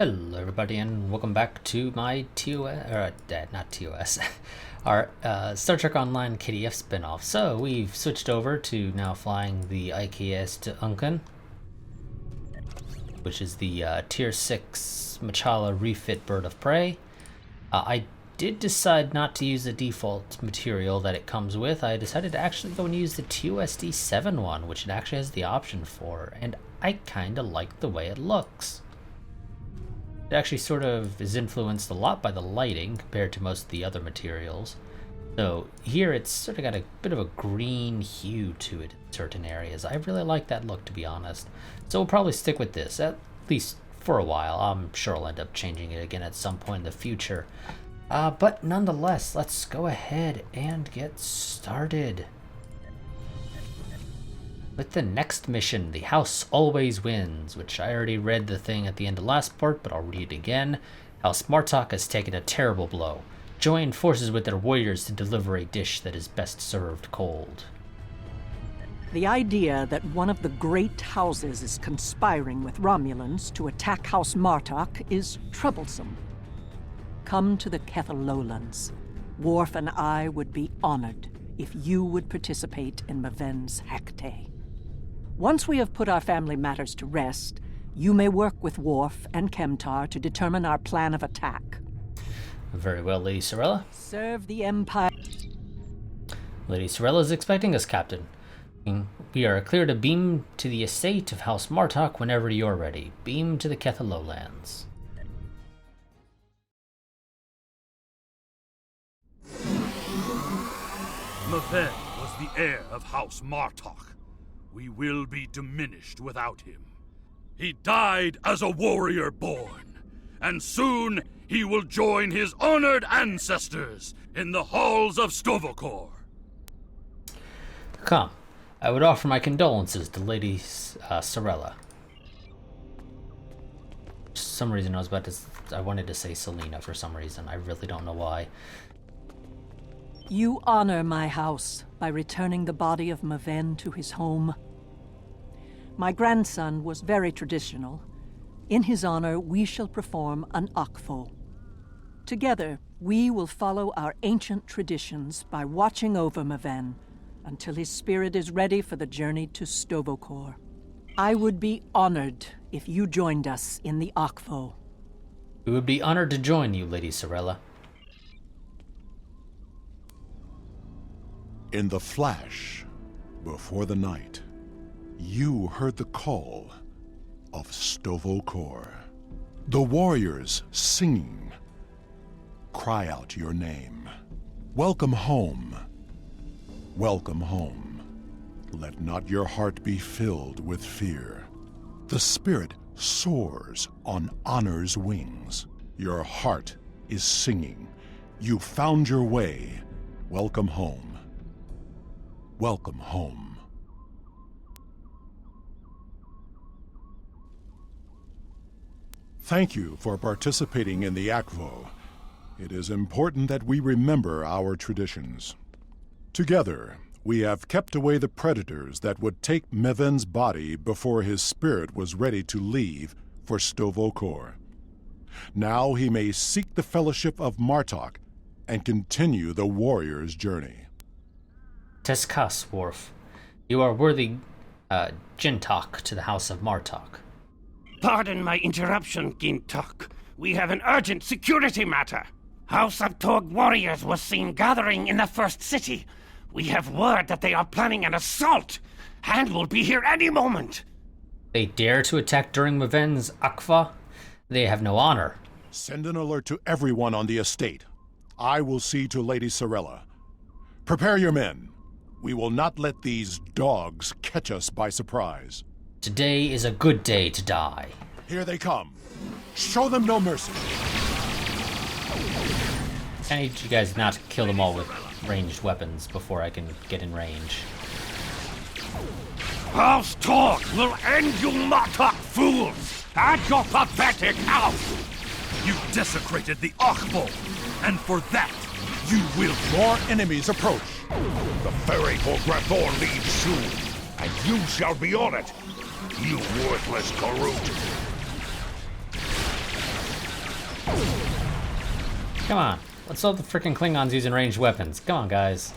Hello everybody and welcome back to my not TOS, our Star Trek Online KDF spin-off. So we've switched over to now flying the IKS to Unken, which is the Tier 6 Machala refit bird of prey. I did decide not to use the default material that it comes with. I decided to actually go and use the TOSD 7 one, which it actually has the option for, and I kinda like the way it looks. It actually sort of is influenced a lot by the lighting compared to most of the other materials. So here it's sort of got a bit of a green hue to it in certain areas. I really like that look, to be honest. So we'll probably stick with this, at least for a while. I'm sure I'll end up changing it again at some point in the future. But nonetheless, let's go ahead and get started. With the next mission, the House Always Wins, which I already read the thing at the end of last part, but I'll read it again. House Martok has taken a terrible blow. Join forces with their warriors to deliver a dish that is best served cold. The idea that one of the great houses is conspiring with Romulans to attack House Martok is troublesome. Come to the Kethalolans. Worf and I would be honored if you would participate in Maven's Hecate. Once we have put our family matters to rest, you may work with Worf and Kemtar to determine our plan of attack. Very well, Lady Sorella. Serve the Empire. Lady Sorella is expecting us, Captain. We are clear to beam to the estate of House Martok whenever you're ready. Beam to the Kethalolans. Maven was the heir of House Martok. We will be diminished without him. He died as a warrior born, and soon he will join his honored ancestors in the halls of Stovokor. Come, I would offer my condolences to Lady Sorella. For some reason I wanted to say Selena for some reason. I really don't know why. You honor my house by returning the body of Maven to his home. My grandson was very traditional. In his honor, we shall perform an Akvo. Together, we will follow our ancient traditions by watching over Maven until his spirit is ready for the journey to Stovokor. I would be honored if you joined us in the Akvo. We would be honored to join you, Lady Sorella. In the flash, before the night, you heard the call of Stovokor. The warriors singing. Cry out your name. Welcome home. Welcome home. Let not your heart be filled with fear. The spirit soars on honor's wings. Your heart is singing. You found your way. Welcome home. Welcome home. Thank you for participating in the Akvo. It is important that we remember our traditions. Together, we have kept away the predators that would take Maven's body before his spirit was ready to leave for Stovokor. Now he may seek the fellowship of Martok and continue the warrior's journey. Teskas, Worf. You are worthy Jintok to the House of Martok. Pardon my interruption, Gintok. We have an urgent security matter. House of Tog warriors was seen gathering in the first city. We have word that they are planning an assault, and will be here any moment. They dare to attack during Maven's Akva? They have no honor. Send an alert to everyone on the estate. I will see to Lady Sorella. Prepare your men. We will not let these dogs catch us by surprise. Today is a good day to die. Here they come. Show them no mercy. I need you guys not to kill them all with ranged weapons before I can get in range. House Tog will end you Martok fools, and your pathetic house. You desecrated the Akvo, and for that, you will. More enemies approach. The ferry for Grathor leaves soon, and you shall be on it, you worthless Karut. Come on. Let's all the freaking Klingons using ranged weapons. Come on, guys.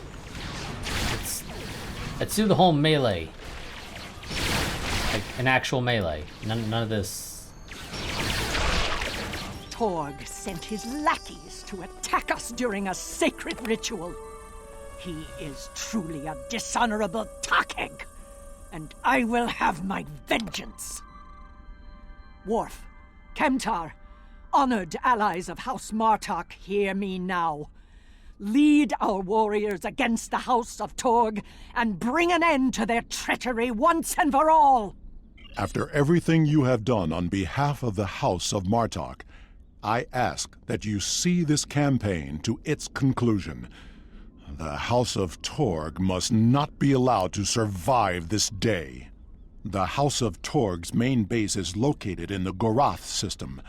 Let's do the whole melee. Like an actual melee. None of this. Torg sent his lackeys to attack us during a sacred ritual. He is truly a dishonorable Takeg, and I will have my vengeance. Worf, Kemtar, honored allies of House Martok, hear me now. Lead our warriors against the House of Torg and bring an end to their treachery once and for all. After everything you have done on behalf of the House of Martok, I ask that you see this campaign to its conclusion. The House of Torg must not be allowed to survive this day. The House of Torg's main base is located in the Gorath system.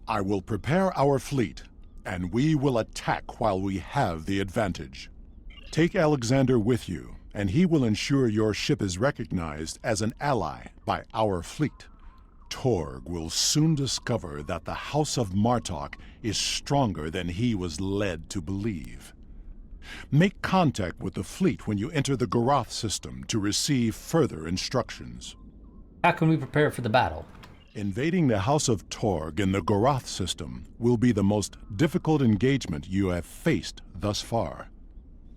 I will prepare our fleet, and we will attack while we have the advantage. Take Alexander with you, and he will ensure your ship is recognized as an ally by our fleet. Torg will soon discover that the House of Martok is stronger than he was led to believe. Make contact with the fleet when you enter the Gorath system to receive further instructions. How can we prepare for the battle? Invading the House of Torg in the Gorath system will be the most difficult engagement you have faced thus far.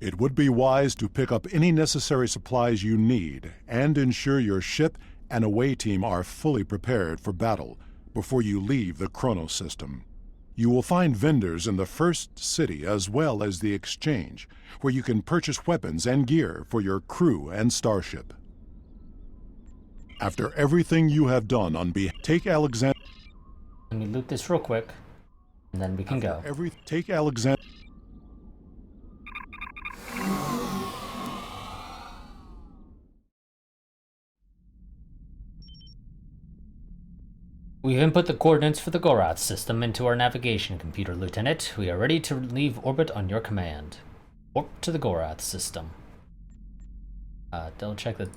It would be wise to pick up any necessary supplies you need and ensure your ship and away team are fully prepared for battle before you leave the Chronos system. You will find vendors in the first city as well as the exchange, where you can purchase weapons and gear for your crew and starship. After everything you have done on behalf, take Alexander. Let me loot this real quick, and then we can go. Take Alexander. We've input the coordinates for the Gorath system into our navigation computer, Lieutenant. We are ready to leave orbit on your command. Warp to the Gorath system. Double check that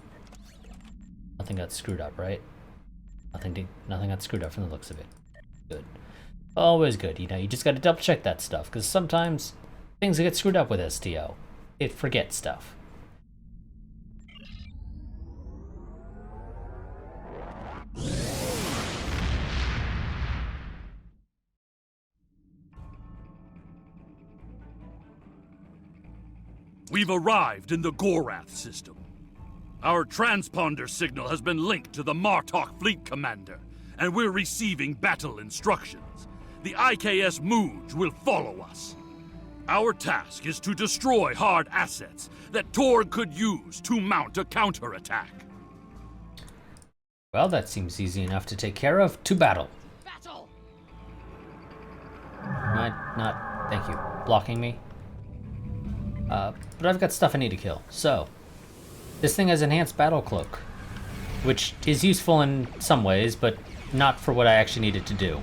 nothing got screwed up, right? Nothing got screwed up from the looks of it. Good. Always good. You know, you just gotta double check that stuff, because sometimes things get screwed up with STO. It forgets stuff. We've arrived in the Gorath system. Our transponder signal has been linked to the Martok fleet commander, and we're receiving battle instructions. The IKS Mooj will follow us. Our task is to destroy hard assets that Torg could use to mount a counterattack. Well, that seems easy enough to take care of. To battle. Battle! Not, thank you. Blocking me. But I've got stuff I need to kill. So, this thing has enhanced battle cloak, which is useful in some ways, but not for what I actually need it to do.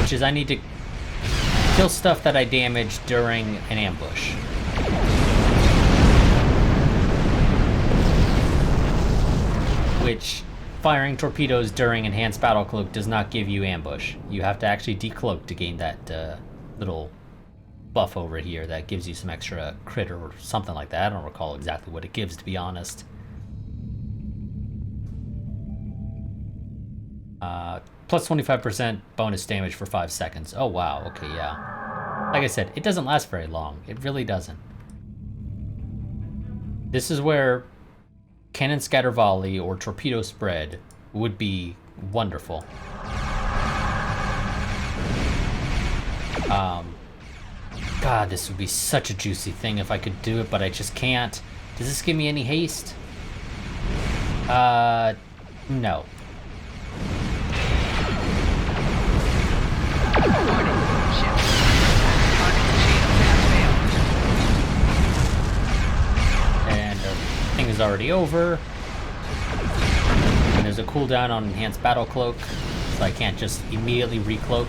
Which is I need to kill stuff that I damaged during an ambush. Which, firing torpedoes during enhanced battle cloak does not give you ambush. You have to actually decloak to gain that little buff over here that gives you some extra crit or something like that. I don't recall exactly what it gives, to be honest. Plus 25% bonus damage for 5 seconds. Oh wow, okay, yeah. Like I said, it doesn't last very long. It really doesn't. This is where cannon scatter volley or torpedo spread would be wonderful. God, this would be such a juicy thing if I could do it, but I just can't. Does this give me any haste? No. And the thing is already over. And there's a cooldown on enhanced battle cloak, so I can't just immediately recloak.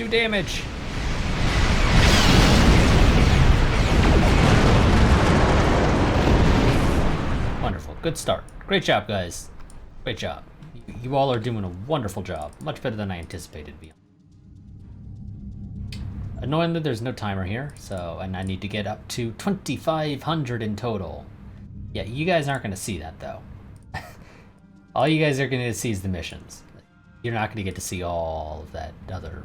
Do damage. Wonderful. Good start. Great job, guys. Great job. You all are doing a wonderful job. Much better than I anticipated. Annoyingly, there's no timer here, and I need to get up to 2,500 in total. Yeah, you guys aren't going to see that, though. All you guys are going to see is the missions. You're not going to get to see all of that other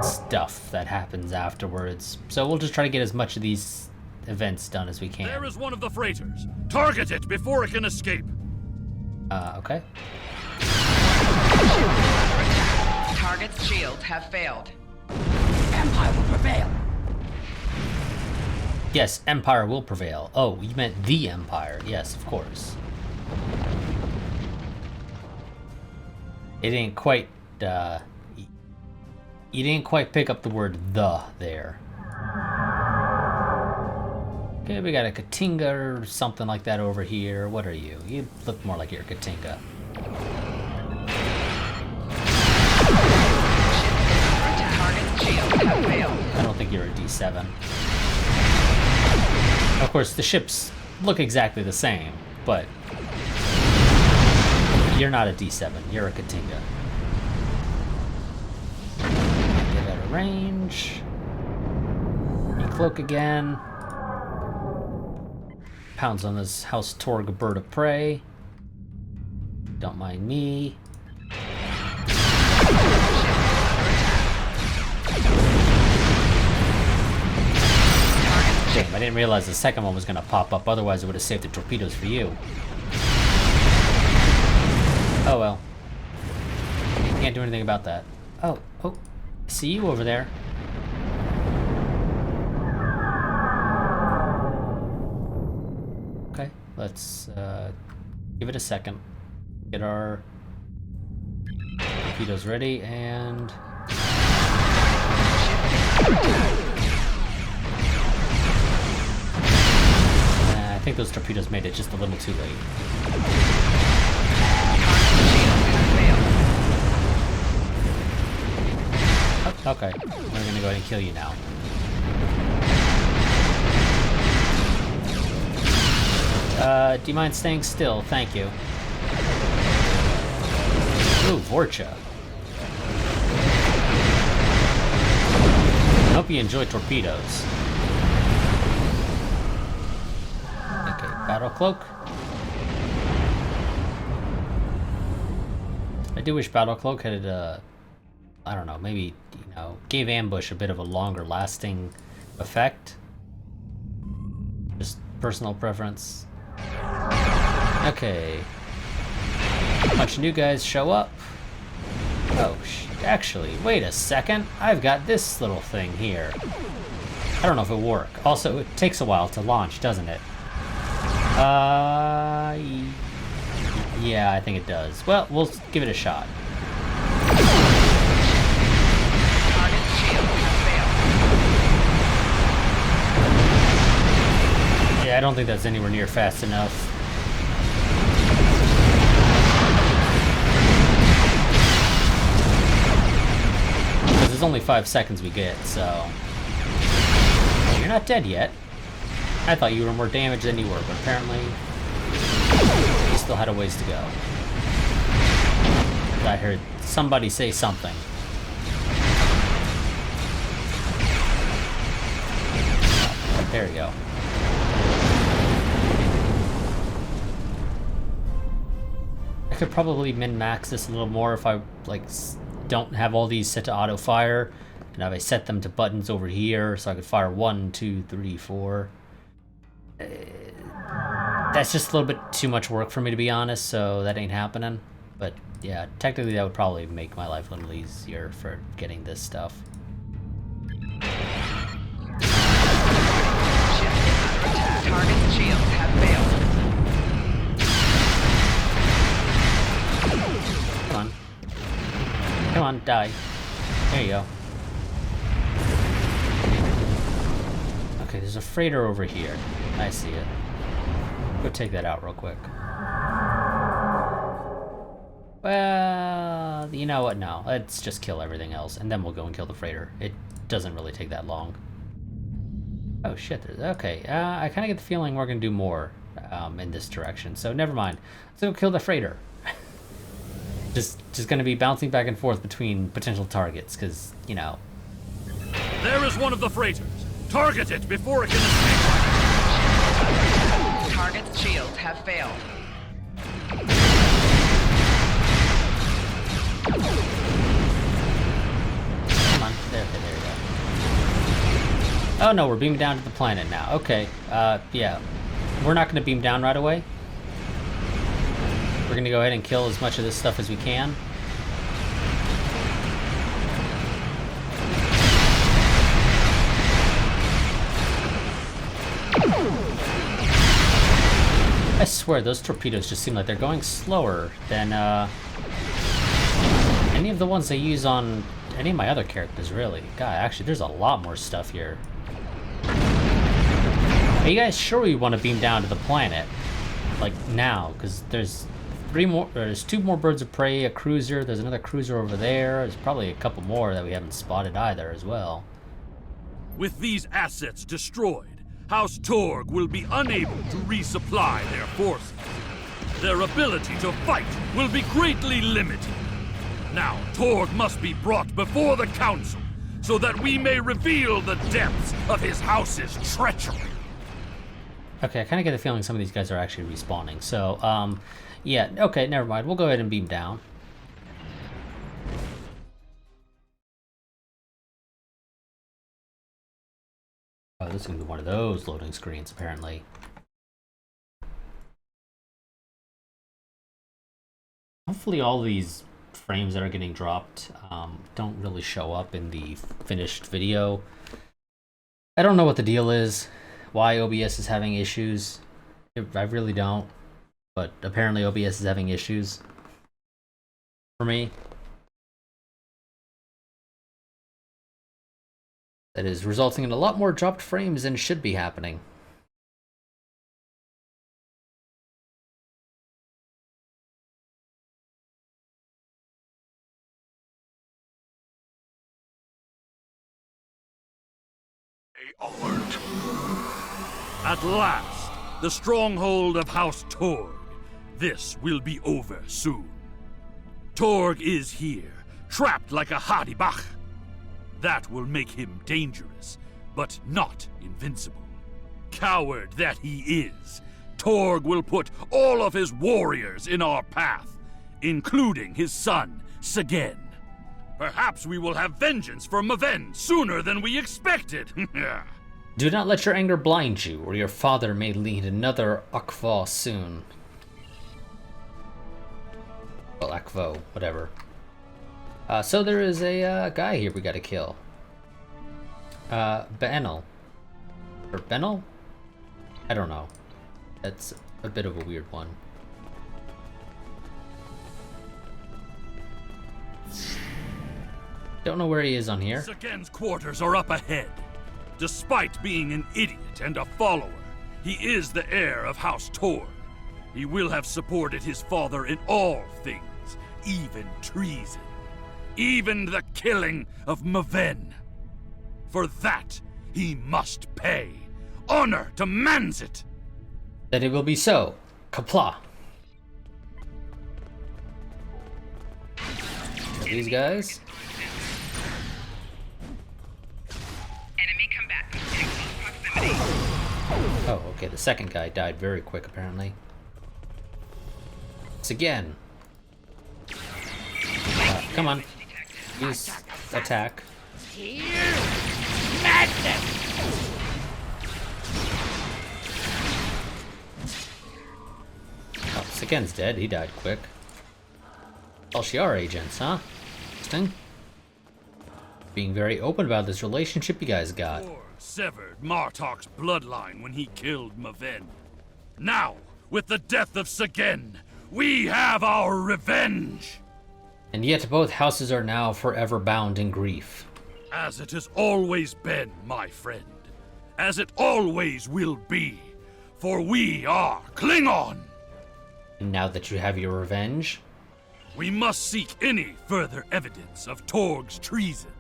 stuff that happens afterwards. So we'll just try to get as much of these events done as we can. There is one of the freighters. Target it before it can escape. Okay. Target's shields have failed. Empire will prevail. Yes, Empire will prevail. Oh, you meant the Empire. Yes, of course. It didn't quite, you didn't quite pick up the word "the" there. Okay, we got a Katinga or something like that over here. What are you? You look more like you're a Katinga. I don't think you're a D7. Of course, the ships look exactly the same, but you're not a D7. You're a Katinga. Get out of range. You cloak again. Pounds on this House Torg bird of prey. Don't mind me. Damn, I didn't realize the second one was gonna pop up, otherwise I would have saved the torpedoes for you. Oh well. Can't do anything about that. Oh, I see you over there. Okay, let's give it a second. Get our torpedoes ready and... I think those torpedoes made it just a little too late. Oh, okay, we're gonna go ahead and kill you now. Do you mind staying still? Thank you. Ooh, Vorcha. Hope you enjoy torpedoes. Okay, battle cloak. I do wish battle cloak had I don't know, maybe, gave ambush a bit of a longer lasting effect. Just personal preference. Okay. A bunch of new guys show up. Oh, actually, wait a second. I've got this little thing here. I don't know if it'll work. Also, it takes a while to launch, doesn't it? Yeah, I think it does. Well, we'll give it a shot. Yeah, I don't think that's anywhere near fast enough. Because it's only 5 seconds we get, so... You're not dead yet. I thought you were more damaged than you were, but apparently... you still had a ways to go. I heard somebody say something. Oh, there you go. I could probably min-max this a little more if I, don't have all these set to auto-fire, and if I set them to buttons over here, so I could fire 1, 2, 3, 4. That's just a little bit too much work for me, to be honest, so that ain't happening. But, yeah, technically that would probably make my life a little easier for getting this stuff. Target shields have failed. Come on, die. There you go. Okay, there's a freighter over here. I see it. Go take that out real quick. Well, you know what? No, let's just kill everything else, and then we'll go and kill the freighter. It doesn't really take that long. Oh shit, okay. I kind of get the feeling we're going to do more in this direction, so never mind. Let's go kill the freighter. just going to be bouncing back and forth between potential targets, because, you know. There is one of the freighters. Target it before it can escape. Target's shields have failed. Come on. There we go. Oh no, we're beaming down to the planet now. Okay, yeah. We're not going to beam down right away. We're going to go ahead and kill as much of this stuff as we can. I swear, those torpedoes just seem like they're going slower than any of the ones they use on any of my other characters, really. God, actually, there's a lot more stuff here. Are you guys sure we want to beam down to the planet? Like, now? Because there's two more birds of prey, a cruiser, there's another cruiser over there. There's probably a couple more that we haven't spotted either as well. With these assets destroyed, House Torg will be unable to resupply their forces. Their ability to fight will be greatly limited. Now, Torg must be brought before the Council, so that we may reveal the depths of his house's treachery. Okay, I kind of get the feeling some of these guys are actually respawning, so, yeah, okay, never mind. We'll go ahead and beam down. Oh, this is going to be one of those loading screens, apparently. Hopefully all these frames that are getting dropped don't really show up in the finished video. I don't know what the deal is, why OBS is having issues. I really don't, but apparently OBS is having issues for me. That is resulting in a lot more dropped frames than should be happening. Alert. At last, the stronghold of House Torg. This will be over soon. Torg is here, trapped like a Hadibach. That will make him dangerous, but not invincible. Coward that he is, Torg will put all of his warriors in our path, including his son, Segen. Perhaps we will have vengeance for Maven sooner than we expected. Do not let your anger blind you, or your father may lead another Akvo soon. Well, Akvo, whatever. So there is a guy here we gotta kill. Benel. Or Benel? I don't know. That's a bit of a weird one. Don't know where he is on here. Segen's quarters are up ahead. Despite being an idiot and a follower, he is the heir of House Torg. He will have supported his father in all things, even treason. Even the killing of Maven. For that, he must pay. Honor demands it. That it will be so. Kapla. These guys. Enemy combatants in close proximity. Oh, okay. The second guy died very quick, apparently. It's again. Come on. Use attack. Oh, Segen's dead. He died quick. Shiar agents, huh? Interesting. Being very open about this relationship you guys got. Thor severed Martok's bloodline when he killed Maven. Now, with the death of Segen, we have our revenge! And yet both houses are now forever bound in grief. As it has always been, my friend. As it always will be. For we are Klingon! And now that you have your revenge, We must seek any further evidence of Torg's treason.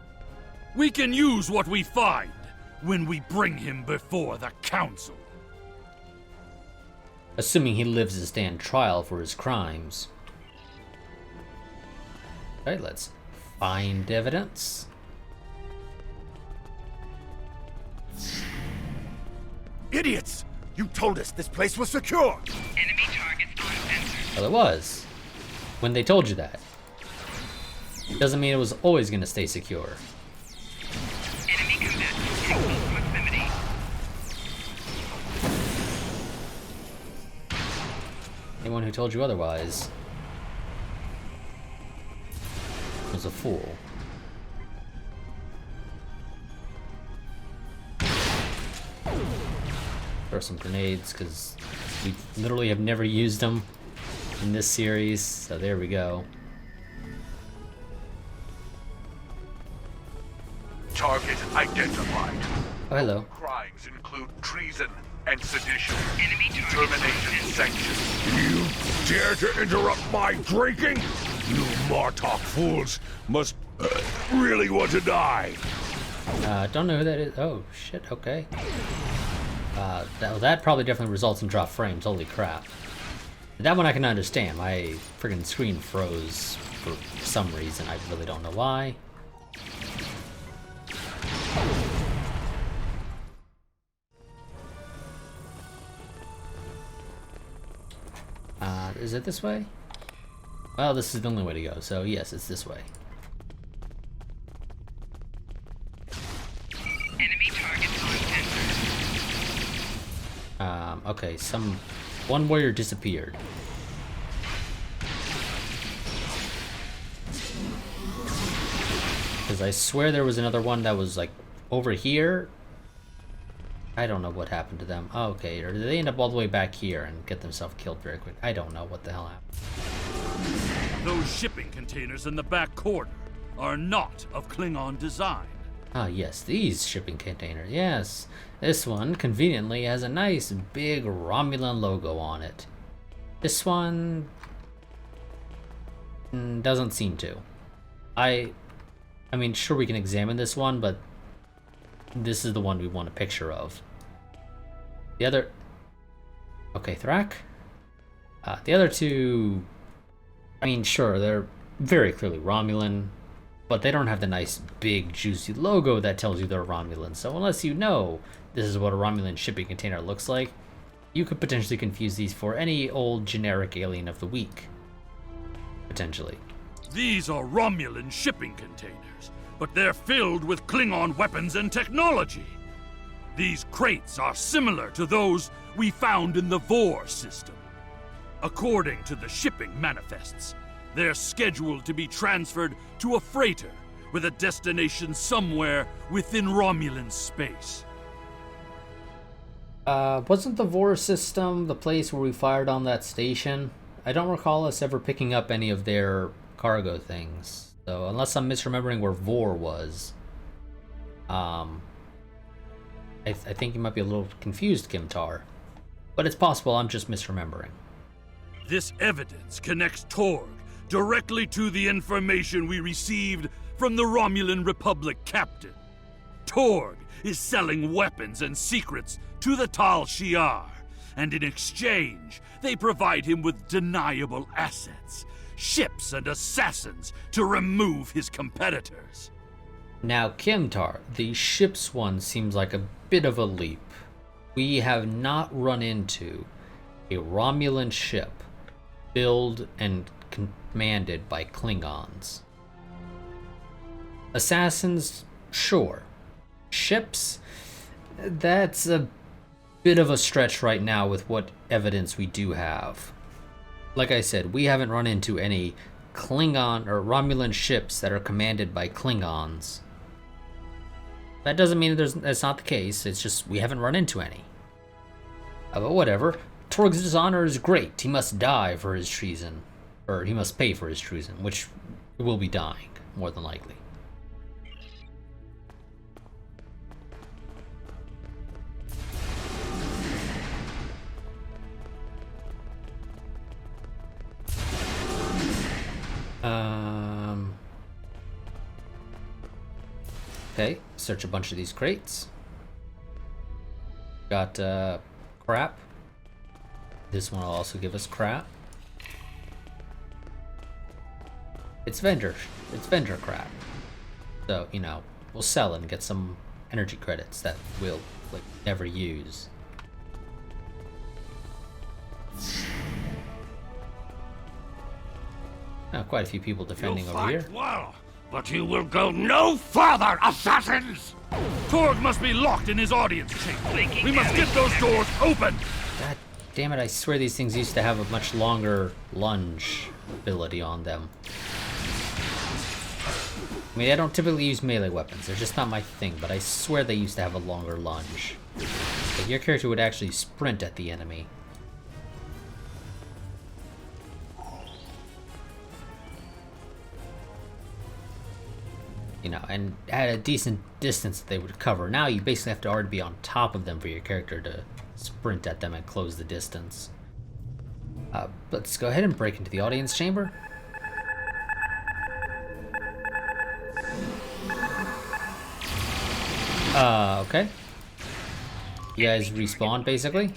We can use what we find when we bring him before the council. Assuming he lives to stand trial for his crimes. Alright, let's find evidence. Idiots! You told us this place was secure! Enemy targets on sensor. Well, it was. When they told you that. Doesn't mean it was always going to stay secure. Enemy combatants in close proximity. Anyone who told you otherwise was a fool. Throw some grenades, because we literally have never used them in this series, so there we go. Target identified. Oh, hello. Crimes include treason and sedition. Enemy targets on Termination sensor. sanctioned. You dare to interrupt my drinking? You Martok fools must really want to die. Don't know who that is. Oh, shit, okay. That probably definitely results in drop frames, holy crap. That one I can understand. My friggin' screen froze for some reason. I really don't know why. Is it this way? Well, this is the only way to go, so yes, it's this way. Enemy targets on sensor. Okay, one warrior disappeared. Because I swear there was another one that was like over here. I don't know what happened to them. Oh, okay, or did they end up all the way back here and get themselves killed very quick? I don't know what the hell happened. Those shipping containers in the back corner are not of Klingon design. Ah, yes, these shipping containers. Yes, this one conveniently has a nice big Romulan logo on it. This one doesn't seem to. I mean, sure, we can examine this one, but this is the one we want a picture of. The other... Okay, Thrak. The other two... I mean, sure, they're very clearly Romulan, but they don't have the nice, big, juicy logo that tells you they're Romulan. So unless you know this is what a Romulan shipping container looks like, you could potentially confuse these for any old generic alien of the week. Potentially. These are Romulan shipping containers, but they're filled with Klingon weapons and technology. These crates are similar to those we found in the Vor system. According to the shipping manifests, they're scheduled to be transferred to a freighter with a destination somewhere within Romulan space. Wasn't the Vor system the place where we fired on that station? I don't recall us ever picking up any of their cargo things. So unless I'm misremembering where Vor was, I think you might be a little confused, Kimtar. But it's possible I'm just misremembering. This evidence connects Torg directly to the information we received from the Romulan Republic captain. Torg is selling weapons and secrets to the Tal Shiar, and in exchange, they provide him with deniable assets, ships and assassins to remove his competitors. Now, Kimtar, the ships one seems like a bit of a leap. We have not run into a Romulan ship built and commanded by Klingons. Assassins, sure. Ships, that's a bit of a stretch right now with what evidence we do have. Like I said, we haven't run into any Klingon or Romulan ships that are commanded by Klingons. That doesn't mean that's not the case, it's just we haven't run into any. But whatever. Torg's dishonor is great. He must die for his treason. Or he must pay for his treason, which will be dying, more than likely. Okay, search a bunch of these crates. Got crap. This one will also give us crap. It's vendor crap. So, you know, we'll sell it and get some energy credits that we'll like never use. Quite a few people defending over here. Well, But you will go no further, assassins! Torg must be locked in his audience chamber. We must get those doors open. God damn it, I swear these things used to have a much longer lunge ability on them. I mean, I don't typically use melee weapons, they're just not my thing, but I swear they used to have a longer lunge. Like, your character would actually sprint at the enemy. You know, and at a decent distance they would cover. Now you basically have to already be on top of them for your character to sprint at them and close the distance. Let's go ahead and break into the audience chamber. Okay. You guys respawn, basically.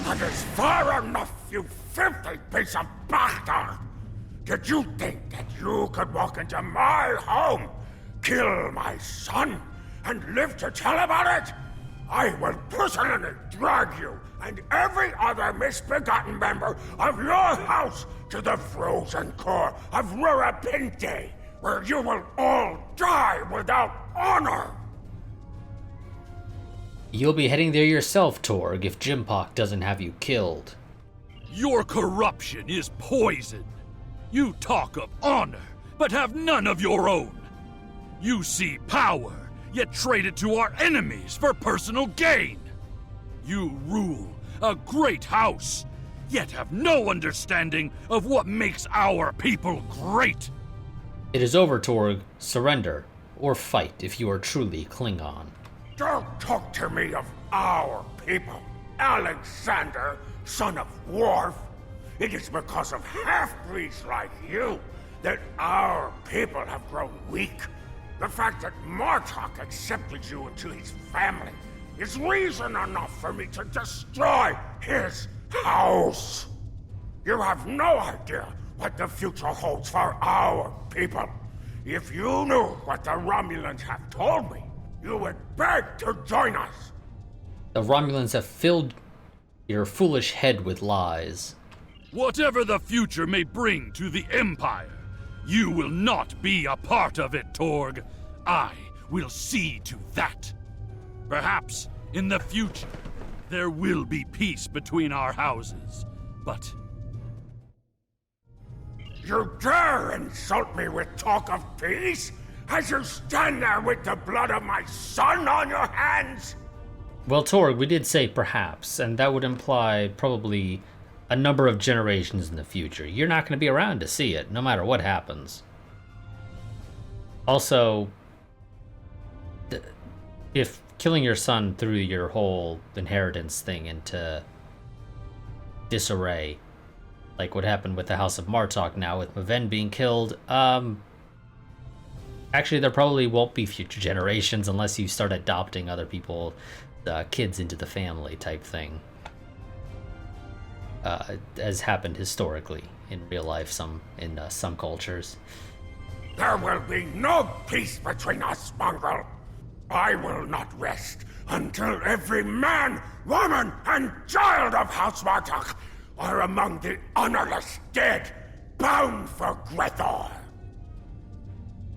That is far enough, you filthy piece of bastard! Did you think that you could walk into my home, kill my son, and live to tell about it? I will personally drag you and every other misbegotten member of your house to the frozen core of Rurapinte, where you will all die without honor! You'll be heading there yourself, Torg, if Jimpok doesn't have you killed. Your corruption is poison. You talk of honor, but have none of your own. You see power, yet trade it to our enemies for personal gain. You rule a great house, yet have no understanding of what makes our people great. It is over, Torg. Surrender, or fight if you are truly Klingon. Don't talk to me of our people, Alexander, son of Worf. It is because of half-breeds like you that our people have grown weak. The fact that Martok accepted you into his family is reason enough for me to destroy his house. You have no idea what the future holds for our people. If you knew what the Romulans have told me, you would beg to join us. The Romulans have filled your foolish head with lies. Whatever the future may bring to the Empire, you will not be a part of it, Torg. I will see to that. Perhaps, in the future, there will be peace between our houses, but... You dare insult me with talk of peace? As you stand there with the blood of my son on your hands? Well, Torg, we did say perhaps, and that would imply probably a number of generations in the future. You're not going to be around to see it, no matter what happens. Also, if killing your son threw your whole inheritance thing into disarray, like what happened with the House of Martok now, with Maven being killed, actually there probably won't be future generations unless you start adopting other people, kids into the family type thing. As happened historically in real life, in some cultures. There will be no peace between us, mongrel. I will not rest until every man, woman, and child of House Martok are among the honorless dead, bound for Grethor.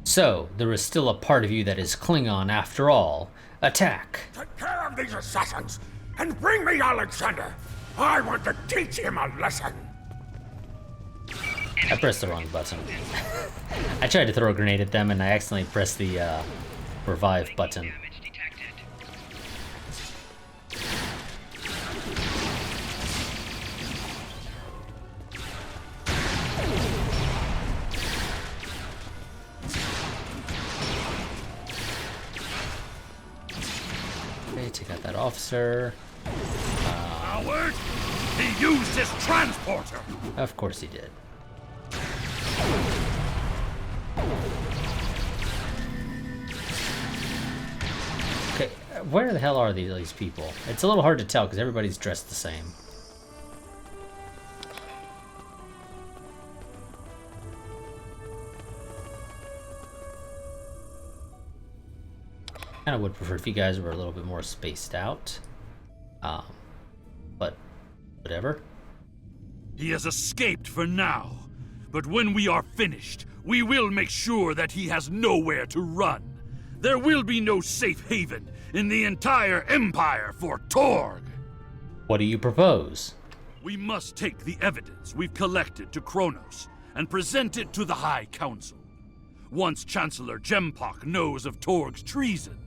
So, there is still a part of you that is Klingon after all. Attack! Take care of these assassins, and bring me Alexander. I want to teach him a lesson. I pressed the wrong button. I tried to throw a grenade at them and I accidentally pressed the revive button. Damage detected. Okay, take out that officer. Howard! He used his transporter! Of course he did. Okay, where the hell are these people? It's a little hard to tell because everybody's dressed the same. Kind of would prefer if you guys were a little bit more spaced out. But whatever. He has escaped for now, but when we are finished, we will make sure that he has nowhere to run. There will be no safe haven in the entire Empire for Torg. What do you propose? We must take the evidence we've collected to Kronos and present it to the High Council. Once Chancellor Gempok knows of Torg's treason,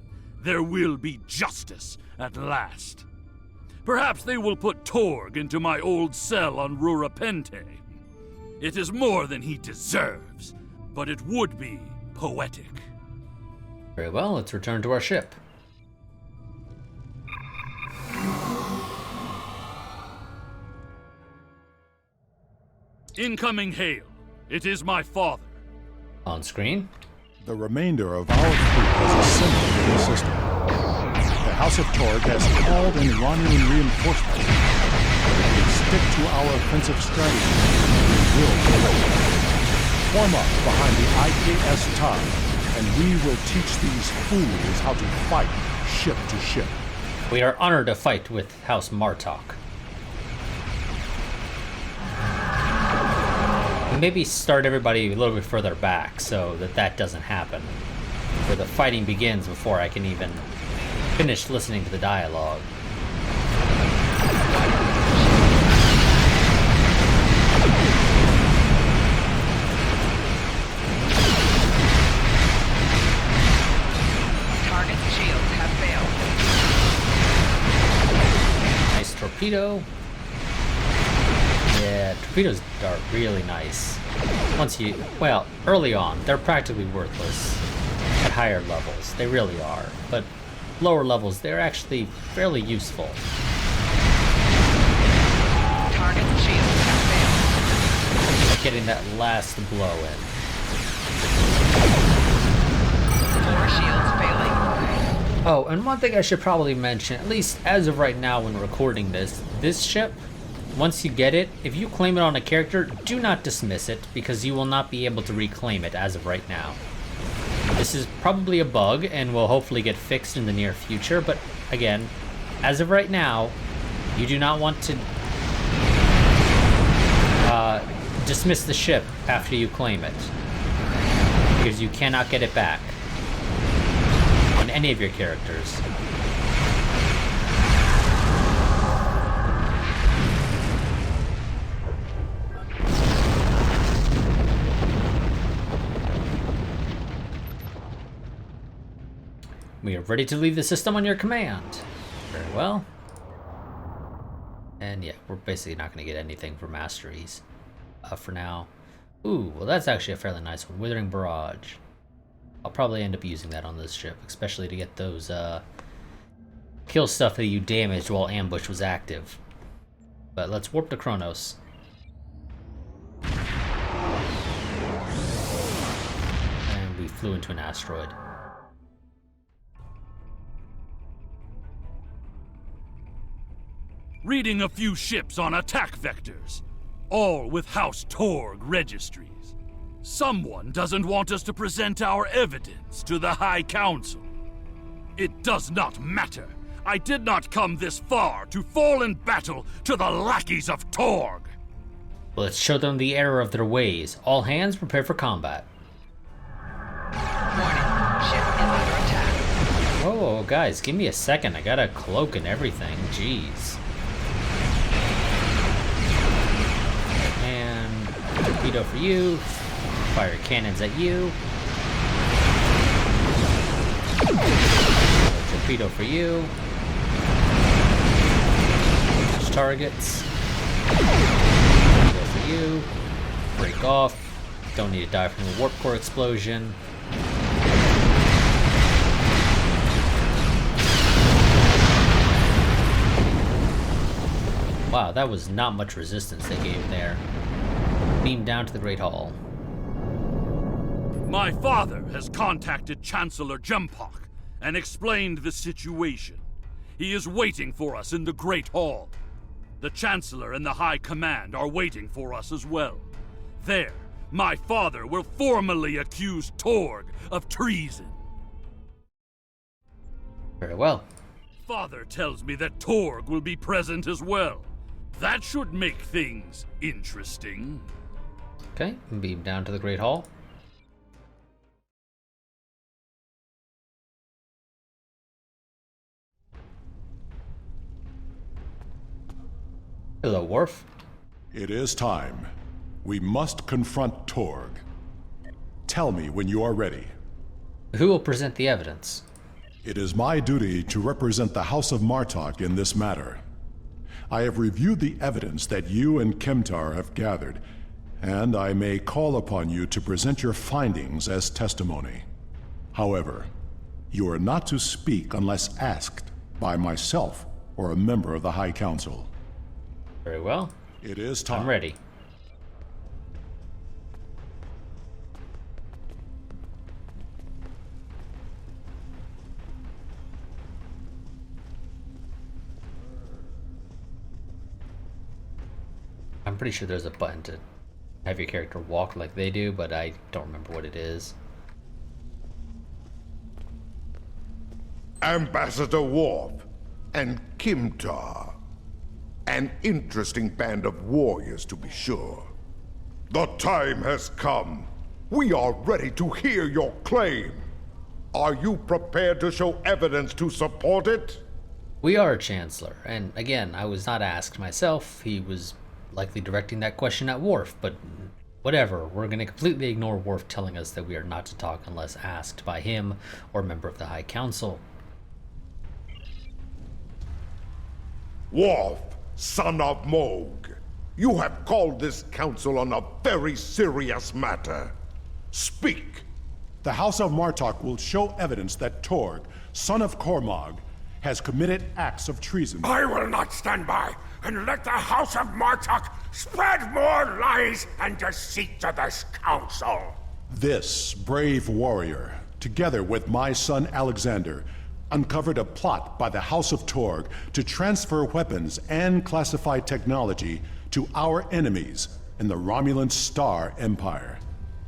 there will be justice at last. Perhaps they will put Torg into my old cell on Rurapente. It is more than he deserves, but it would be poetic. Very well, let's return to our ship. Incoming hail. It is my father. On screen. The remainder of our fleet has assembled in the system. The House of Torg has called in Romulan reinforcements. If we stick to our offensive strategy, we will prevail. Form up behind the IKS TOW, and we will teach these fools how to fight ship to ship. We are honored to fight with House Martok. Maybe start everybody a little bit further back so that doesn't happen. Where the fighting begins before I can even finish listening to the dialogue. Target shields have failed. Nice torpedo. Yeah, torpedoes are really nice. Well, early on, they're practically worthless. At higher levels, they really are. But lower levels, they're actually fairly useful. Target shields have failed. Getting that last blow in. 4 shields failing. Oh, and one thing I should probably mention, at least as of right now when recording this ship, once you get it, if you claim it on a character, do not dismiss it, because you will not be able to reclaim it as of right now. This is probably a bug, and will hopefully get fixed in the near future, but again, as of right now, you do not want to dismiss the ship after you claim it, because you cannot get it back on any of your characters. We are ready to leave the system on your command. Very well. And yeah, we're basically not going to get anything for masteries for now. Ooh, well that's actually a fairly nice one. Withering Barrage. I'll probably end up using that on this ship, especially to get those kill stuff that you damaged while ambush was active. But let's warp to Kronos. And we flew into an asteroid. Reading a few ships on attack vectors, all with House Torg registries. Someone doesn't want us to present our evidence to the High Council. It does not matter. I did not come this far to fall in battle to the lackeys of Torg. Let's show them the error of their ways. All hands prepare for combat. Warning. Ship is under attack. Oh, guys, give me a second. I got a cloak and everything. Jeez. And torpedo for you. Fire cannons at you. Torpedo for you. Touch targets. Torpedo for you. Break off. Don't need to die from the warp core explosion. Wow, that was not much resistance they gave there. Beam down to the Great Hall. My father has contacted Chancellor Jempok and explained the situation. He is waiting for us in the Great Hall. The Chancellor and the High Command are waiting for us as well. There, my father will formally accuse Torg of treason. Very well. Father tells me that Torg will be present as well. That should make things interesting. Okay, beam down to the Great Hall. Hello, Worf. It is time. We must confront Torg. Tell me when you are ready. Who will present the evidence? It is my duty to represent the House of Martok in this matter. I have reviewed the evidence that you and Kimtar have gathered, and I may call upon you to present your findings as testimony. However, you are not to speak unless asked by myself or a member of the High Council. Very well. It is time. I'm ready. I'm pretty sure there's a button to have your character walk like they do, but I don't remember what it is. Ambassador Worf and Kimtar. An interesting band of warriors, to be sure. The time has come. We are ready to hear your claim. Are you prepared to show evidence to support it? We are, Chancellor, and again, I was not asked myself. He was likely directing that question at Worf, but whatever. We're going to completely ignore Worf telling us that we are not to talk unless asked by him or a member of the High Council. Worf, son of Moog, you have called this council on a very serious matter. Speak. The House of Martok will show evidence that Torg, son of Cormog, has committed acts of treason. I will not stand by and let the House of Martok spread more lies and deceit to this council. This brave warrior, together with my son Alexander, uncovered a plot by the House of Torg to transfer weapons and classified technology to our enemies in the Romulan Star Empire.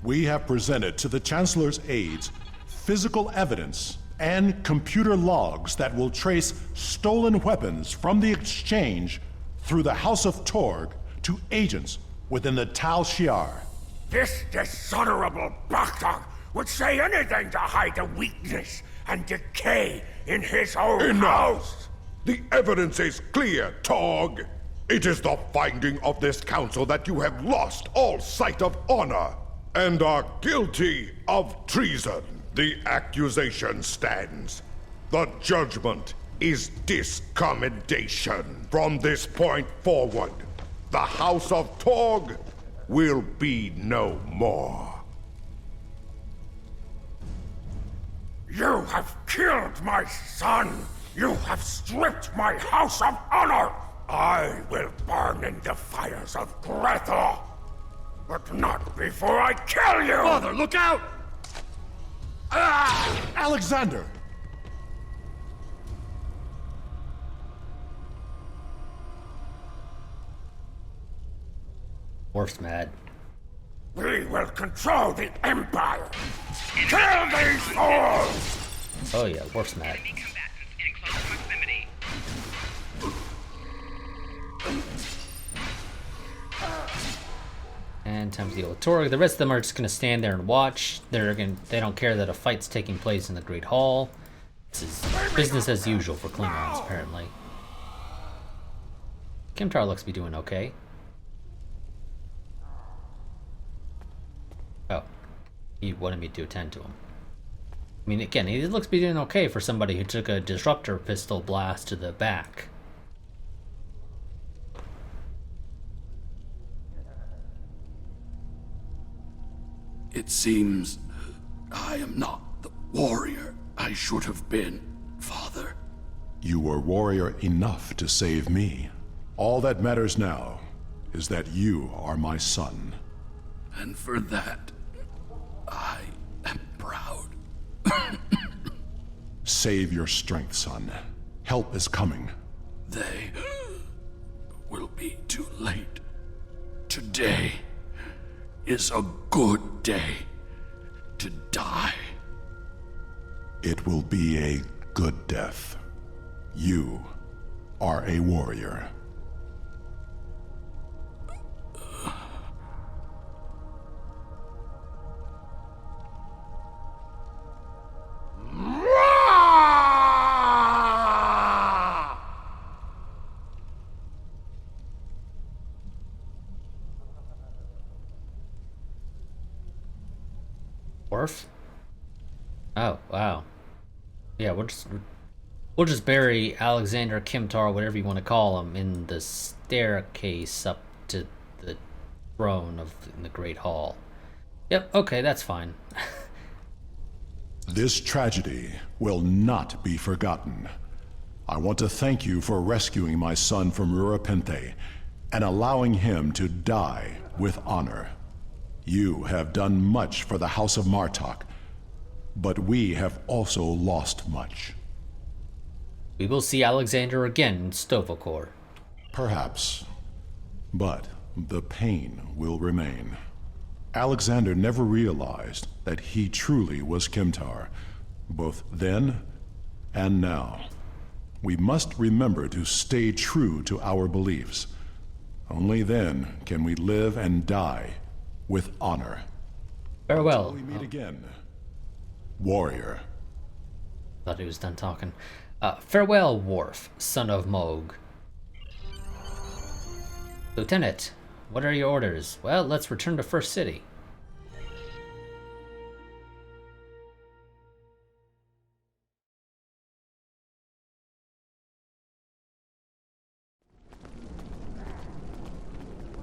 We have presented to the Chancellor's aides physical evidence and computer logs that will trace stolen weapons from the exchange through the House of Torg to agents within the Tal Shiar. This dishonorable Bakhtog would say anything to hide the weakness and decay in his own house. The evidence is clear, Torg. It is the finding of this council that you have lost all sight of honor and are guilty of treason. The accusation stands. The judgment is discommendation. From this point forward, the House of Torg will be no more. You have killed my son! You have stripped my house of honor! I will burn in the fires of Grethor! But not before I kill you! Father, look out! Alexander! Worf's mad. We will control the Empire! Kill these fools! Oh yeah, Worf's mad. Enemy combatants in close proximity. And time to deal with Torg. The rest of them are just gonna stand there and watch. They don't care that a fight's taking place in the Great Hall. This is business as usual for Klingons, apparently. Kimtar looks to be doing okay. Oh, he wanted me to attend to him. I mean, again, he looks to be doing okay for somebody who took a disruptor pistol blast to the back. It seems I am not the warrior I should have been, Father. You were warrior enough to save me. All that matters now is that you are my son. And for that, I am proud. Save your strength, son. Help is coming. They will be too late. Today is a good day to die. It will be a good death. You are a warrior. Worf? Oh, wow. Yeah, we'll just bury Alexander Kimtar, whatever you want to call him, in the staircase up to the throne in the Great Hall. Yep, okay, that's fine. This tragedy will not be forgotten. I want to thank you for rescuing my son from Rurapente and allowing him to die with honor. You have done much for the House of Martok, but we have also lost much. We will see Alexander again in Stovokor. Perhaps, but the pain will remain. Alexander never realized that he truly was Kimtar, both then and now. We must remember to stay true to our beliefs. Only then can we live and die with honor. Farewell. Until we meet again, warrior. Thought he was done talking. Farewell, Worf, son of Moog. Lieutenant, what are your orders? Well, let's return to First City.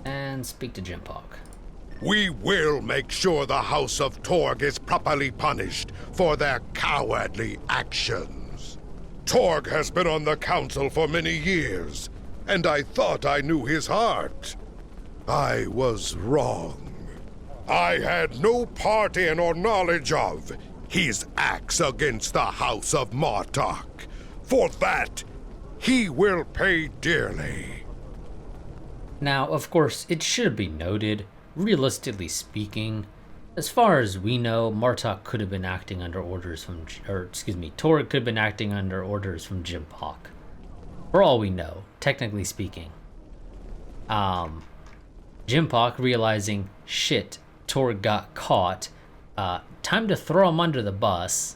And speak to Jimpok. We will make sure the House of Torg is properly punished for their cowardly actions. Torg has been on the council for many years, and I thought I knew his heart. I was wrong. I had no part in or knowledge of his acts against the House of Martok. For that, he will pay dearly. Now, of course, it should be noted, realistically speaking, as far as we know, Martok could have been acting under orders from, Torg could have been acting under orders from Jimpok. For all we know, technically speaking. Jimpok realizing, shit, Torg got caught, time to throw him under the bus.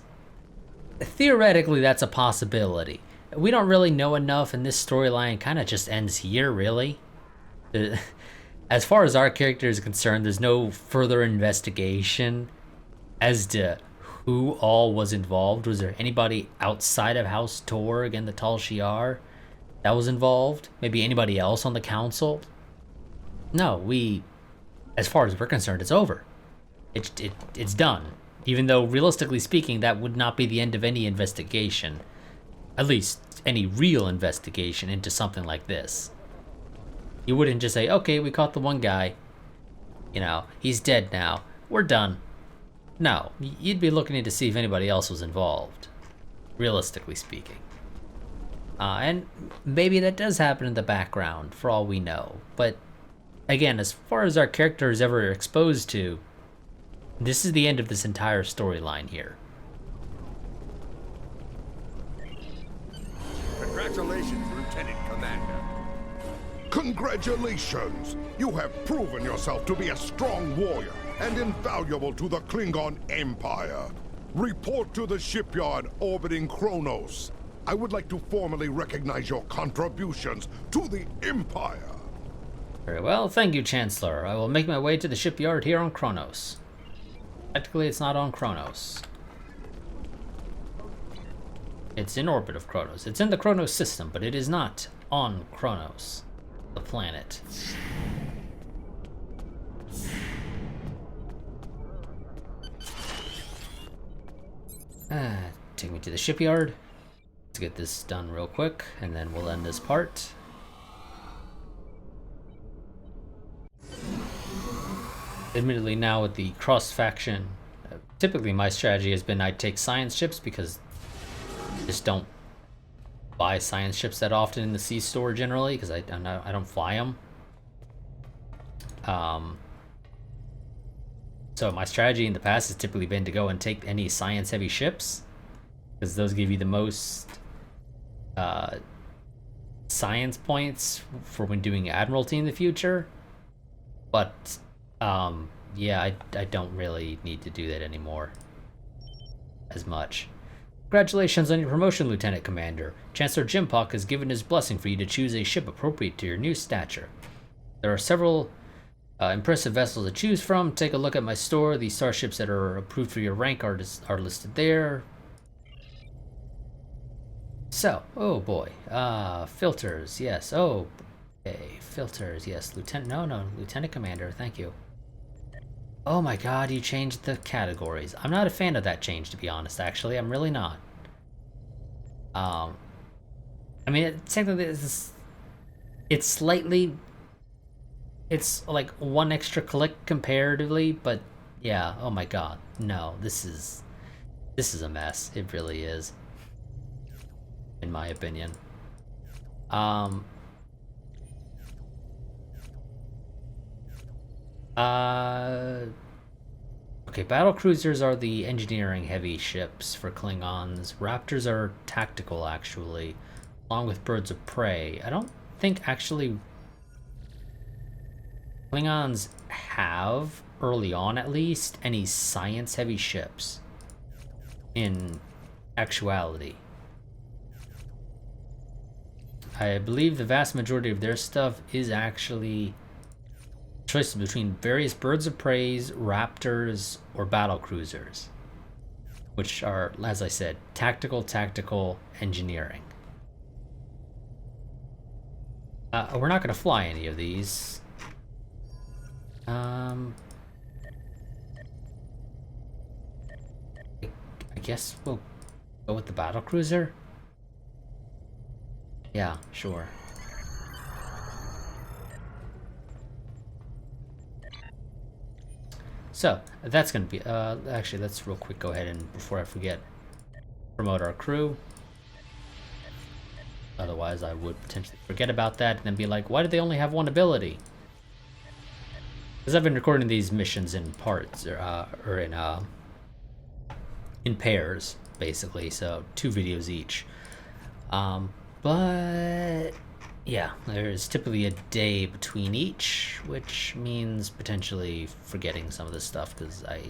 Theoretically, that's a possibility. We don't really know enough, and this storyline kind of just ends here, really. As far as our character is concerned, there's no further investigation as to who all was involved. Was there anybody outside of House Torg and the Tal Shiar that was involved? Maybe anybody else on the council? No, as far as we're concerned, it's over. It's done. Even though, realistically speaking, that would not be the end of any investigation. At least, any real investigation into something like this. You wouldn't just say, okay, we caught the one guy. He's dead now. We're done. No, you'd be looking in to see if anybody else was involved. Realistically speaking. And maybe that does happen in the background, for all we know. But, again, as far as our character is ever exposed to, this is the end of this entire storyline here. Congratulations, Lieutenant Commander. Congratulations! You have proven yourself to be a strong warrior and invaluable to the Klingon Empire. Report to the shipyard orbiting Kronos. I would like to formally recognize your contributions to the Empire. Very well, thank you, Chancellor. I will make my way to the shipyard here on Kronos. Technically, it's not on Kronos. It's in orbit of Kronos. It's in the Kronos system, but it is not on Kronos, the planet. Take me to the shipyard. Let's get this done real quick, and then we'll end this part. Admittedly, now with the cross-faction, typically my strategy has been I'd take science ships because I just don't buy science ships that often in the sea store generally because I don't fly them. So my strategy in the past has typically been to go and take any science-heavy ships because those give you the most science points for when doing Admiralty in the future. But yeah, I don't really need to do that anymore as much. Congratulations on your promotion, Lieutenant Commander. Chancellor Jimpock has given his blessing for you to choose a ship appropriate to your new stature. There are several impressive vessels to choose from. Take a look at my store. The starships that are approved for your rank are listed there. So, oh boy, filters, yes. Oh, okay, filters, yes. Lieutenant Commander, thank you. Oh my God, you changed the categories. I'm not a fan of that change, to be honest. Actually, I'm really not. I mean, it's slightly. It's like one extra click comparatively, but yeah. Oh my God, no. This is a mess. It really is, in my opinion. Okay, battle cruisers are the engineering heavy ships for Klingons. Raptors are tactical, actually, along with birds of prey. I don't think actually Klingons have, early on at least, any science heavy ships in actuality. I believe the vast majority of their stuff is actually choices between various birds of prey, raptors, or battle cruisers, which are, as I said, tactical engineering. We're not going to fly any of these. I guess we'll go with the battle cruiser. Yeah, sure. So, that's going to be, actually, let's real quick go ahead and, before I forget, promote our crew. Otherwise, I would potentially forget about that and then be like, why do they only have one ability? Because I've been recording these missions in parts, or in pairs, basically, so 2 videos each. But yeah, there's typically a day between each, which means potentially forgetting some of this stuff because I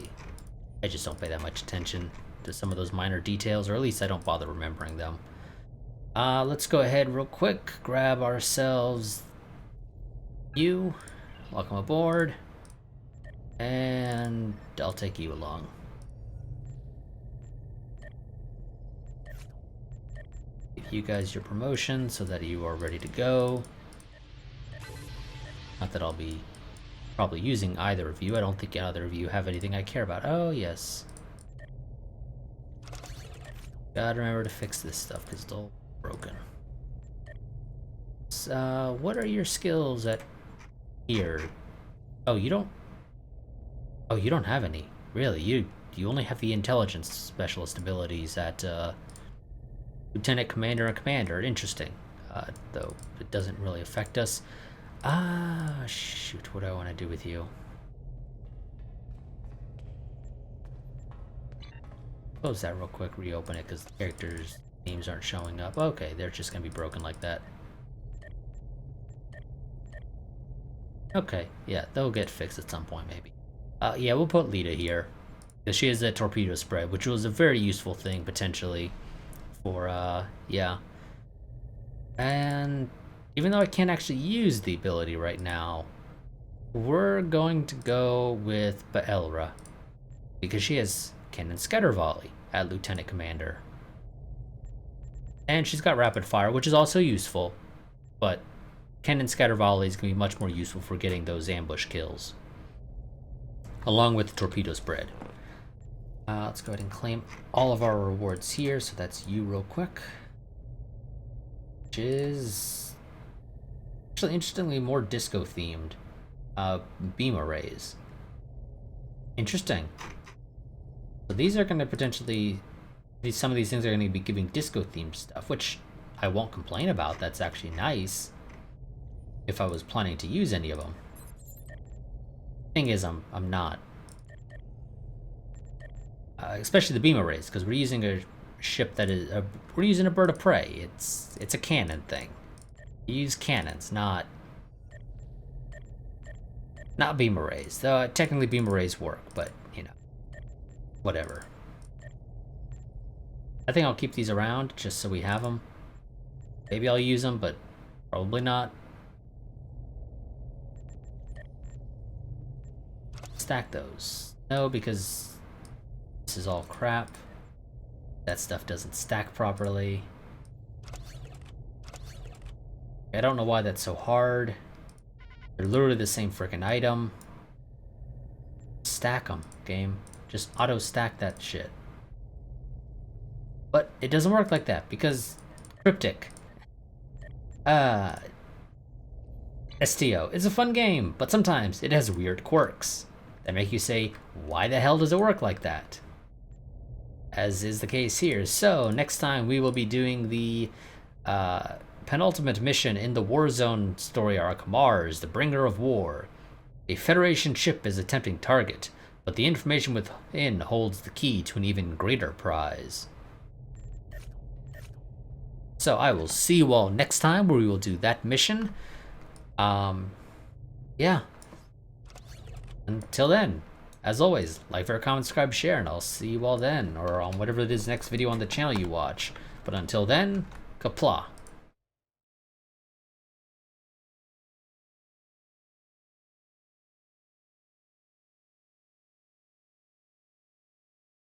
just don't pay that much attention to some of those minor details, or at least I don't bother remembering them. Let's go ahead real quick, grab ourselves you, welcome aboard, and I'll take you along. You guys your promotion so that you are ready to go. Not that I'll be probably using either of you. I don't think either of you have anything I care about. Oh, yes. Gotta remember to fix this stuff because it's all broken. So, what are your skills at here? Oh, you don't... Oh, you don't have any. Really? You only have the intelligence specialist abilities at, Lieutenant Commander and Commander. Interesting. Though it doesn't really affect us. Shoot, what do I want to do with you? Close that real quick, reopen it, because the characters' names aren't showing up. Okay, they're just going to be broken like that. Okay, yeah, they'll get fixed at some point, maybe. Yeah, we'll put Lita here, because she has that torpedo spread, which was a very useful thing, potentially. For, yeah. And even though I can't actually use the ability right now, we're going to go with Baelra, because she has Cannon Scatter Volley at Lieutenant Commander. And she's got Rapid Fire, which is also useful, but Cannon Scatter Volley is going to be much more useful for getting those ambush kills, along with the torpedo spread. Let's go ahead and claim all of our rewards here. So that's you real quick. Which is actually, interestingly, more disco themed. Beam arrays. Interesting. So these are going to potentially... Some of these things are going to be giving disco-themed stuff, which I won't complain about. That's actually nice. If I was planning to use any of them. Thing is, I'm not. Especially the beam arrays, because we're using a ship that is... we're using a bird of prey. It's a cannon thing. You use cannons, not beam arrays. Though technically beam arrays work, but, you know, whatever. I think I'll keep these around just so we have them. Maybe I'll use them, but probably not. Stack those. No, because this is all crap. That stuff doesn't stack properly. I don't know why that's so hard. They're literally the same freaking item. Stack them, game. Just auto stack that shit. But it doesn't work like that because Cryptic. STO. It's a fun game, but sometimes it has weird quirks that make you say, why the hell does it work like that? As is the case here. So next time we will be doing the penultimate mission in the Warzone story arc, Mars, the Bringer of War. A Federation ship is a tempting target, but the information within holds the key to an even greater prize. So I will see you all next time where we will do that mission. Yeah. Until then, as always, like, favorite, comment, subscribe, share, and I'll see you all then, or on whatever it is next video on the channel you watch. But until then, Qapla'.